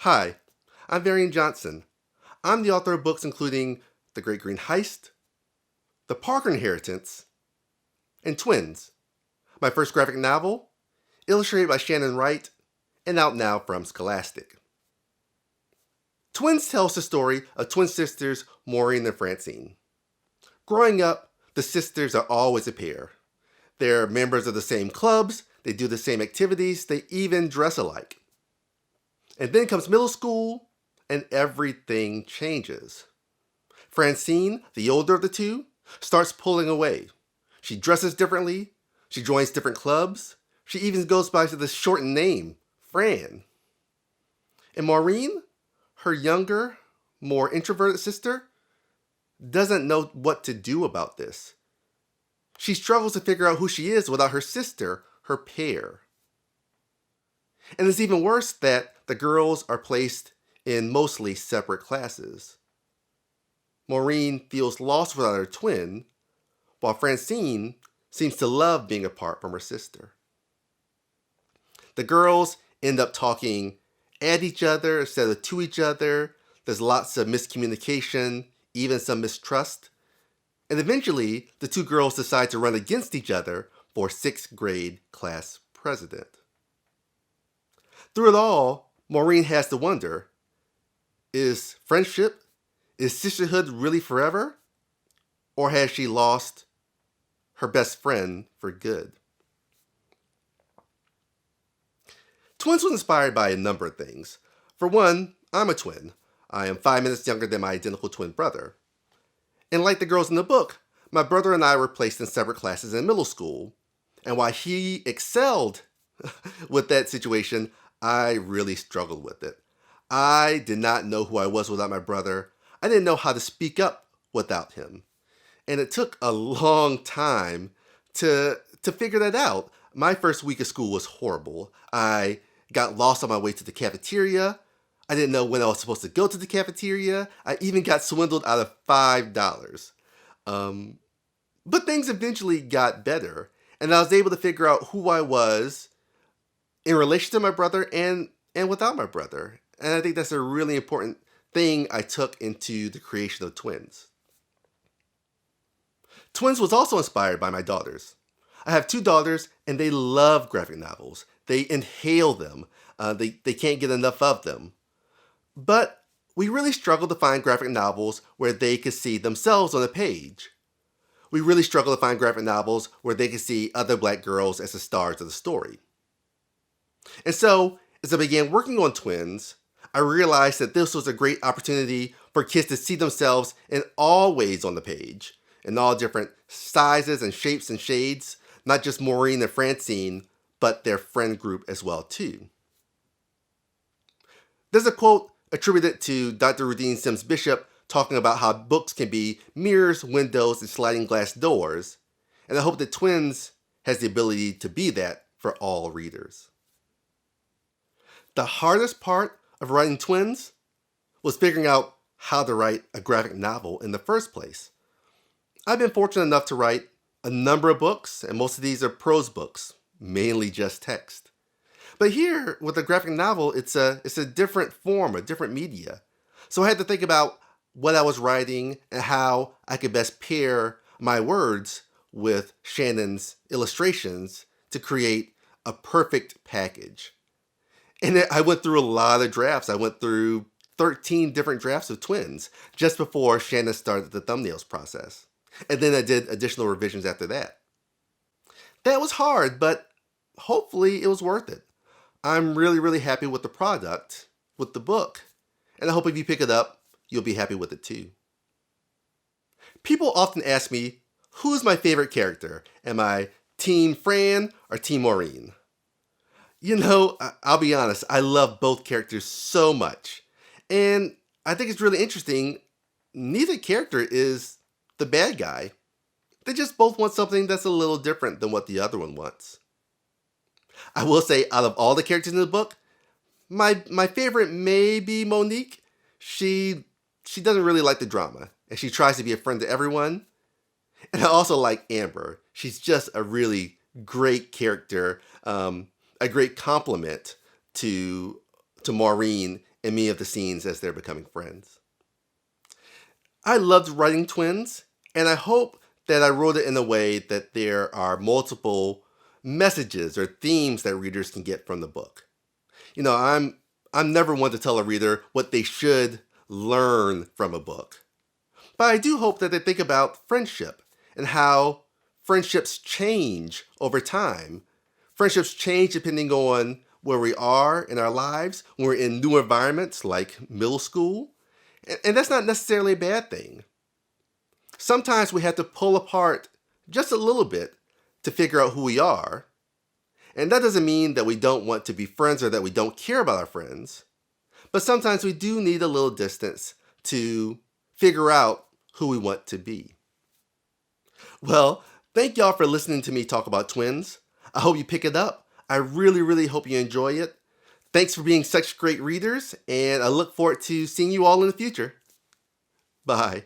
Hi, I'm Varian Johnson. I'm the author of books including The Great Green Heist, The Parker Inheritance, and Twins, my first graphic novel, illustrated by Shannon Wright, and out now from Scholastic. Twins tells the story of twin sisters Maureen and Francine. Growing up, the sisters are always a pair. They're members of the same clubs, they do the same activities, they even dress alike. And then comes middle school, and everything changes. Francine, the older of the two, starts pulling away. She dresses differently, she joins different clubs, she even goes by to this shortened name, Fran. And Maureen, her younger, more introverted sister, doesn't know what to do about this. She struggles to figure out who she is without her sister, her pair. And it's even worse that the girls are placed in mostly separate classes. Maureen feels lost without her twin, while Francine seems to love being apart from her sister. The girls end up talking at each other instead of to each other. There's lots of miscommunication, even some mistrust. And eventually, the two girls decide to run against each other for 6th grade class president. Through it all, Maureen has to wonder, is sisterhood really forever? Or has she lost her best friend for good? Twins was inspired by a number of things. For one, I'm a twin. I am 5 minutes younger than my identical twin brother. And like the girls in the book, my brother and I were placed in separate classes in middle school. And while he excelled with that situation, I really struggled with it. I did not know who I was without my brother. I didn't know how to speak up without him. And it took a long time to figure that out. My first week of school was horrible. I got lost on my way to the cafeteria. I didn't know when I was supposed to go to the cafeteria. I even got swindled out of $5. But things eventually got better, and I was able to figure out who I was in relation to my brother and without my brother. And I think that's a really important thing I took into the creation of Twins. Twins was also inspired by my daughters. I have 2 daughters, and they love graphic novels. They inhale them. They can't get enough of them. But we really struggled to find graphic novels where they could see themselves on a page. We really struggled to find graphic novels where they could see other Black girls as the stars of the story. And so, as I began working on Twins, I realized that this was a great opportunity for kids to see themselves in all ways on the page, in all different sizes and shapes and shades, not just Maureen and Francine, but their friend group as well too. There's a quote attributed to Dr. Rudine Sims Bishop talking about how books can be mirrors, windows, and sliding glass doors, and I hope that Twins has the ability to be that for all readers. The hardest part of writing Twins was figuring out how to write a graphic novel in the first place. I've been fortunate enough to write a number of books, and most of these are prose books, mainly just text. But here, with a graphic novel, it's a different form, a different media. So I had to think about what I was writing and how I could best pair my words with Shannon's illustrations to create a perfect package. And I went through a lot of drafts. I went through 13 different drafts of Twins just before Shannon started the thumbnails process. And then I did additional revisions after that. That was hard, but hopefully it was worth it. I'm really, really happy with the product, with the book. And I hope if you pick it up, you'll be happy with it too. People often ask me, who's my favorite character? Am I Team Fran or Team Maureen? You know, I'll be honest, I love both characters so much. And I think it's really interesting, neither character is the bad guy. They just both want something that's a little different than what the other one wants. I will say, out of all the characters in the book, my favorite may be Monique. She doesn't really like the drama, and she tries to be a friend to everyone. And I also like Amber. She's just a really great character, a great compliment to Maureen in many of the scenes as they're becoming friends. I loved writing Twins, and I hope that I wrote it in a way that there are multiple messages or themes that readers can get from the book. I'm never one to tell a reader what they should learn from a book. But I do hope that they think about friendship and how friendships change over time. Friendships change depending on where we are in our lives, when we're in new environments like middle school. And that's not necessarily a bad thing. Sometimes we have to pull apart just a little bit to figure out who we are. And that doesn't mean that we don't want to be friends or that we don't care about our friends. But sometimes we do need a little distance to figure out who we want to be. Well, thank y'all for listening to me talk about Twins. I hope you pick it up. I really, really hope you enjoy it. Thanks for being such great readers, and I look forward to seeing you all in the future. Bye.